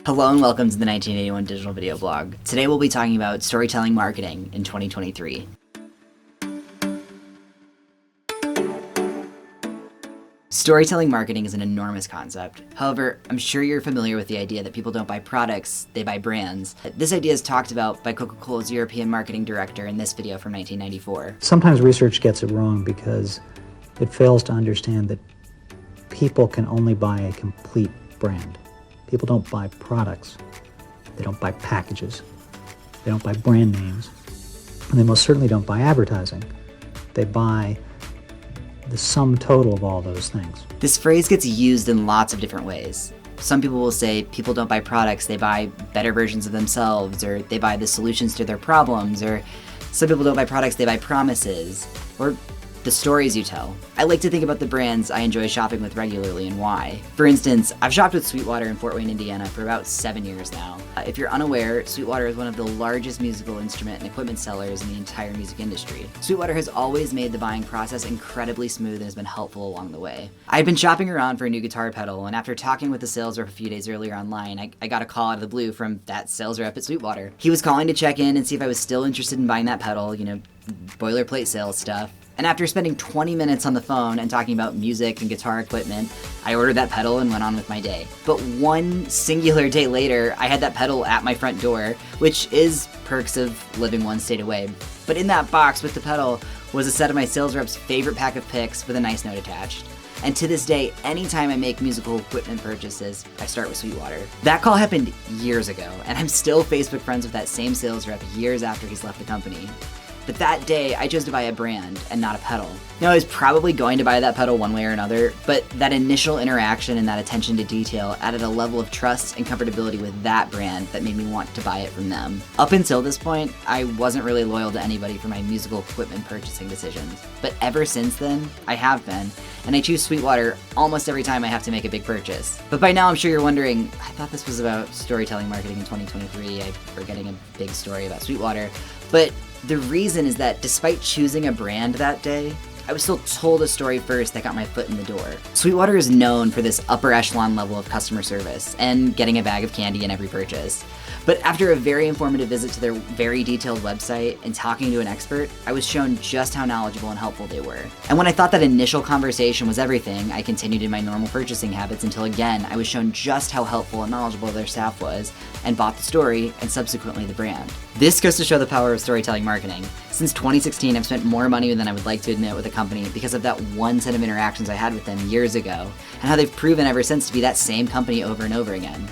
Hello and welcome to the 1981 Digital Video Blog. Today we'll be talking about storytelling marketing in 2023. Storytelling marketing is an enormous concept. However, I'm sure you're familiar with the idea that people don't buy products, they buy brands. This idea is talked about by Coca-Cola's European marketing director in this video from 1994. Sometimes research gets it wrong because it fails to understand that people can only buy a complete brand. People don't buy products, they don't buy packages, they don't buy brand names, and they most certainly don't buy advertising. They buy the sum total of all those things. This phrase gets used in lots of different ways. Some people will say people don't buy products, they buy better versions of themselves, or they buy the solutions to their problems, or some people don't buy products, they buy promises, or the stories you tell. I like to think about the brands I enjoy shopping with regularly and why. For instance, I've shopped with Sweetwater in Fort Wayne, Indiana for about 7 years now. If you're unaware, Sweetwater is one of the largest musical instrument and equipment sellers in the entire music industry. Sweetwater has always made the buying process incredibly smooth and has been helpful along the way. I had been shopping around for a new guitar pedal, and after talking with the sales rep a few days earlier online, I got a call out of the blue from that sales rep at Sweetwater. He was calling to check in and see if I was still interested in buying that pedal, boilerplate sales stuff. And after spending 20 minutes on the phone and talking about music and guitar equipment, I ordered that pedal and went on with my day. But one singular day later, I had that pedal at my front door, which is perks of living one state away. But in that box with the pedal was a set of my sales rep's favorite pack of picks with a nice note attached. And to this day, anytime I make musical equipment purchases, I start with Sweetwater. That call happened years ago, and I'm still Facebook friends with that same sales rep years after he's left the company. But that day, I chose to buy a brand and not a pedal. Now, I was probably going to buy that pedal one way or another, but that initial interaction and that attention to detail added a level of trust and comfortability with that brand that made me want to buy it from them. Up until this point, I wasn't really loyal to anybody for my musical equipment purchasing decisions. But ever since then, I have been, and I choose Sweetwater almost every time I have to make a big purchase. But by now, I'm sure you're wondering, I thought this was about storytelling marketing in 2023. We're getting a big story about Sweetwater. But the reason is that despite choosing a brand that day, I was still told a story first that got my foot in the door. Sweetwater is known for this upper echelon level of customer service and getting a bag of candy in every purchase. But after a very informative visit to their very detailed website and talking to an expert, I was shown just how knowledgeable and helpful they were. And when I thought that initial conversation was everything, I continued in my normal purchasing habits until again, I was shown just how helpful and knowledgeable their staff was and bought the story and subsequently the brand. This goes to show the power of storytelling marketing. Since 2016, I've spent more money than I would like to admit with the company because of that one set of interactions I had with them years ago, and how they've proven ever since to be that same company over and over again.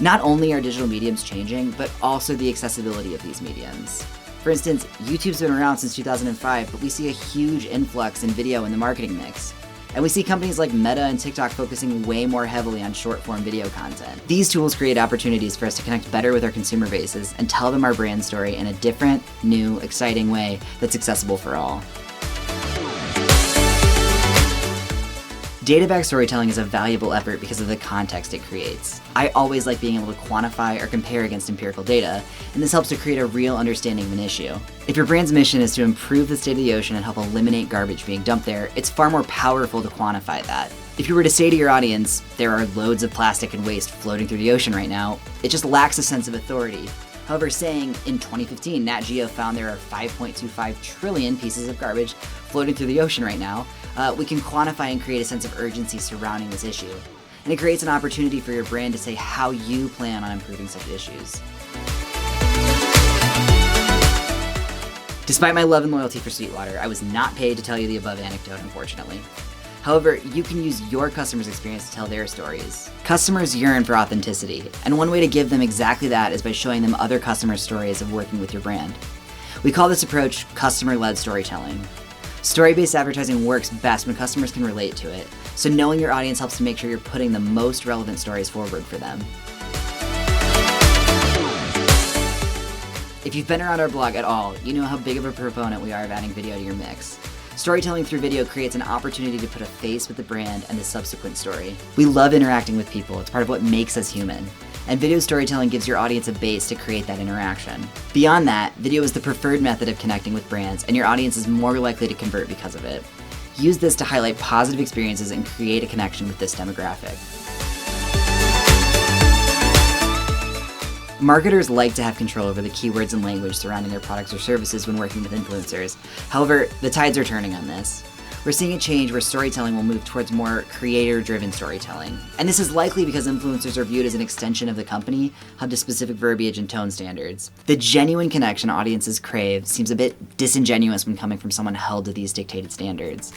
Not only are digital mediums changing, but also the accessibility of these mediums. For instance, YouTube's been around since 2005, but we see a huge influx in video in the marketing mix. And we see companies like Meta and TikTok focusing way more heavily on short-form video content. These tools create opportunities for us to connect better with our consumer bases and tell them our brand story in a different, new, exciting way that's accessible for all. Data-backed storytelling is a valuable effort because of the context it creates. I always like being able to quantify or compare against empirical data, and this helps to create a real understanding of an issue. If your brand's mission is to improve the state of the ocean and help eliminate garbage being dumped there, it's far more powerful to quantify that. If you were to say to your audience, there are loads of plastic and waste floating through the ocean right now, it just lacks a sense of authority. However, saying in 2015, Nat Geo found there are 5.25 trillion pieces of garbage floating through the ocean right now, we can quantify and create a sense of urgency surrounding this issue. And it creates an opportunity for your brand to say how you plan on improving such issues. Despite my love and loyalty for Sweetwater, I was not paid to tell you the above anecdote, unfortunately. However, you can use your customers' experience to tell their stories. Customers yearn for authenticity, and one way to give them exactly that is by showing them other customers' stories of working with your brand. We call this approach customer-led storytelling. Story-based advertising works best when customers can relate to it, so knowing your audience helps to make sure you're putting the most relevant stories forward for them. If you've been around our blog at all, you know how big of a proponent we are of adding video to your mix. Storytelling through video creates an opportunity to put a face with the brand and the subsequent story. We love interacting with people, it's part of what makes us human. And video storytelling gives your audience a base to create that interaction. Beyond that, video is the preferred method of connecting with brands, and your audience is more likely to convert because of it. Use this to highlight positive experiences and create a connection with this demographic. Marketers like to have control over the keywords and language surrounding their products or services when working with influencers. However, the tides are turning on this. We're seeing a change where storytelling will move towards more creator-driven storytelling. And this is likely because influencers are viewed as an extension of the company, held to specific verbiage and tone standards. The genuine connection audiences crave seems a bit disingenuous when coming from someone held to these dictated standards.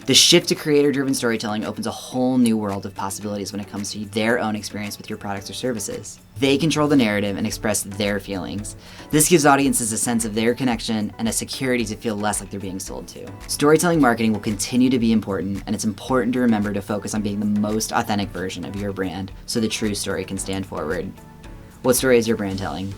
The shift to creator-driven storytelling opens a whole new world of possibilities when it comes to their own experience with your products or services. They control the narrative and express their feelings. This gives audiences a sense of their connection and a security to feel less like they're being sold to. Storytelling marketing will continue to be important, and it's important to remember to focus on being the most authentic version of your brand so the true story can stand forward. What story is your brand telling?